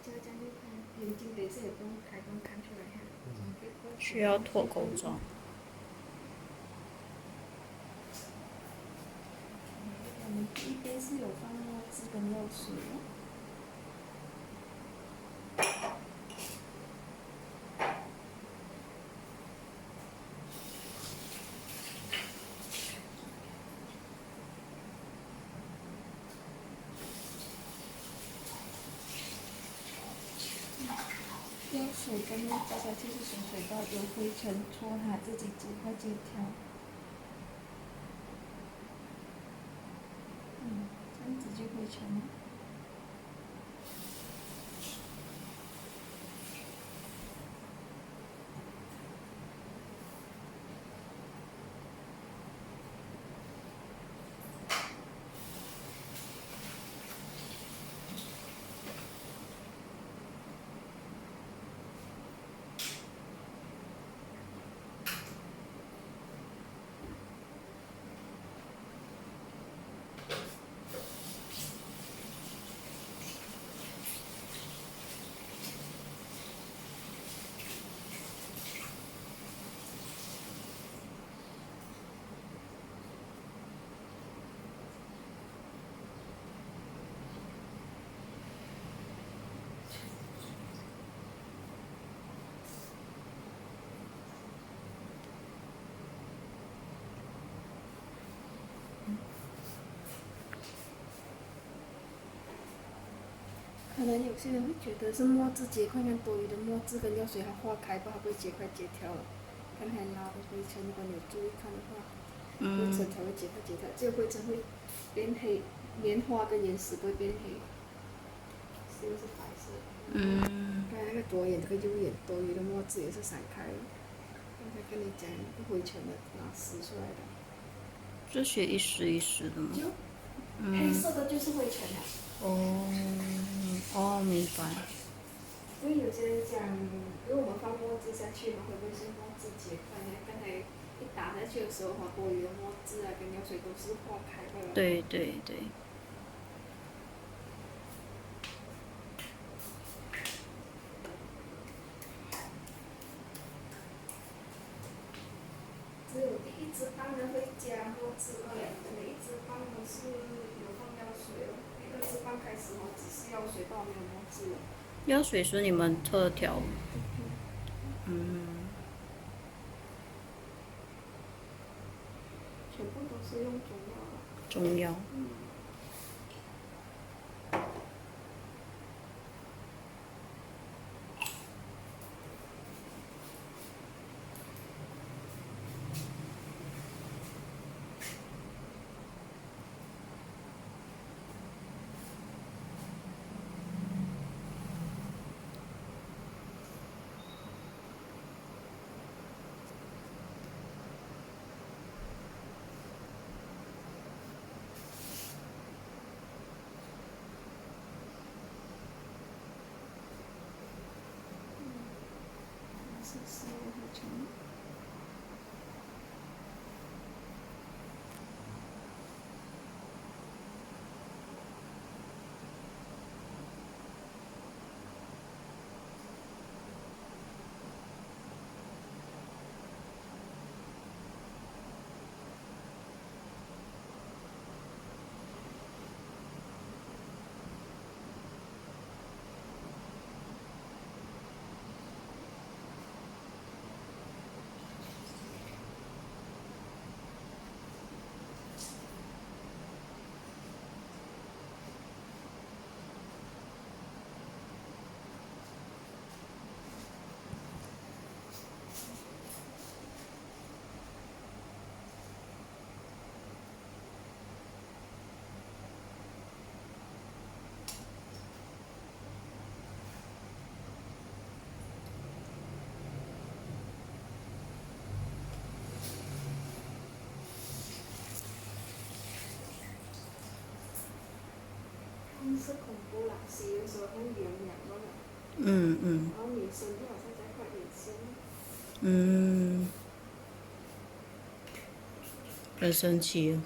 胶这样就看，眼睛等一下也不用开灯看出来哈。需要脱口罩。我们一边是有放墨汁跟药水哦。药水跟那加下去是水水到有灰尘，搓它自己结块结条。这样子就灰尘了。可能有些人会觉得是墨汁结块，看多余的墨汁跟药水它化开，不然它不会结块结条了。看它拉的灰尘，如果你有注意看的话，灰尘才会结块结条，这个灰尘会变黑，棉花跟岩石不会变黑，这个是白色。刚才那个左眼这个右眼多余的墨汁也是散开了。刚才跟你讲灰尘的拿撕出来的。这些一丝一丝的吗？黑色的就是灰尘啊。明白。因为有些人讲，如果我们放墨汁下去，会不会是墨汁结块呢？刚才一打下去的时候，多余的墨汁啊跟药水都是化开的。对对对。只有第一支棒的会加墨汁而已，每一支棒都是有放药水哦。第二支棒开始只是药水，倒没有墨汁了。药水是你们特调。全部都是用中药了。中药。是灰尘。是恐怖啦，洗的时候会痒痒的。然后女生就好像在画眼线。很神奇哦。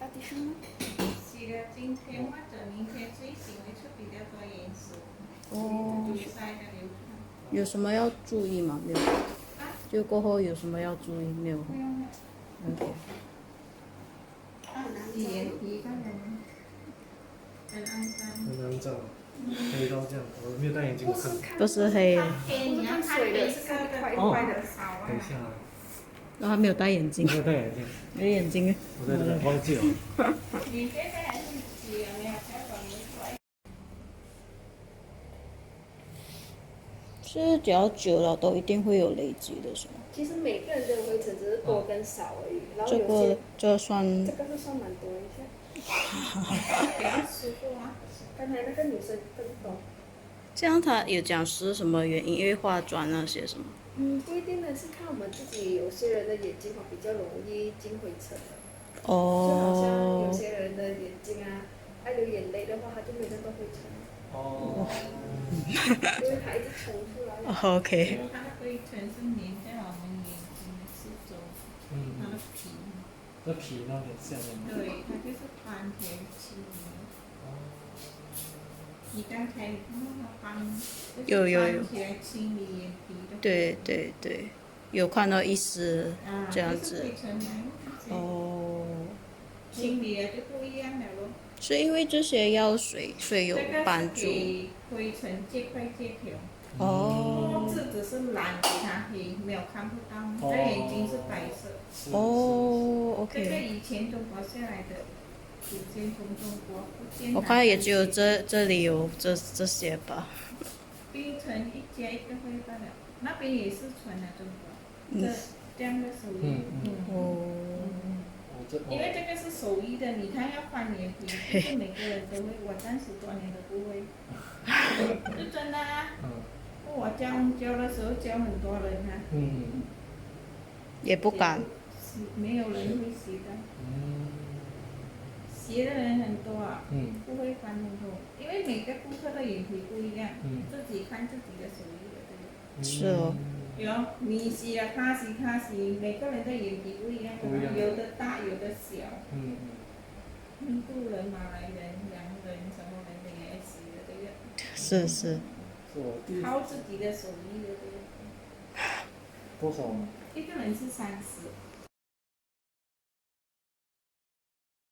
要滴水吗？洗了今天或者明天睡醒会出比较多颜色，哦，就晒的流汗。有什么要注意吗？没有。就过后有什么要注意没有不用了。 ？OK。眼皮看人很肮脏。很难找，黑到这样，我没有戴眼镜，我看。不是黑，看黑，你要看黑色的块块的少啊。等一下，然后他没有戴眼镜我，没有戴眼镜，没眼镜。我在这里忘记了。你现在还是洗了没有？才把你出来。是只要久了都一定会有累积的，是吗？其实每个人的灰尘只是多跟少而已，然后这有些个这算这个是算蛮多一下。比较舒服啊。刚才那个女生更多。这样，他有讲是什么原因？因为化妆那些什么？不一定的，是看我们自己。有些人的眼睛比较容易进灰尘的，就好像有哦。些人的眼睛啊，爱流眼泪的话，他就没那么灰尘，哦。因为他一直冲出来。OK。它的灰尘是粘在我们眼睛的四周，它的皮。这皮那边下面。对，它就是宽田清理。你刚才你看到它翻，有翻起来清理眼皮的。对对对，有看到一丝啊，这样子就是灰。尘来的。哦。清理了就不一样了咯。是因为这些药水有帮助。这个是给灰尘结块结条。哦。墨汁只是染给它黑，没有看不到，它眼睛是白色。哦这个，OK。以前中国下来的，祖先从中国福建。我看也只有这里有这些吧。槟城一家一个会罢了，那边也是传了中国。这样的手艺。因为这个是手艺的，你看要翻脸皮，不是每个人都会，我30多年都不会。是真的啊。我教的时候教很多人啊。也不敢。没有人会洗的。洗的人很多啊。不会翻很多，因为每个顾客的眼皮不一样，自己看自己的手艺的，对不对？是哦。有你洗了他洗，每个人的眼皮不一样的，有的大有的小。印度人、马来人、洋人什么人的也洗的，对不对？是。靠自己的手艺的，对不对？多少？一个人是30。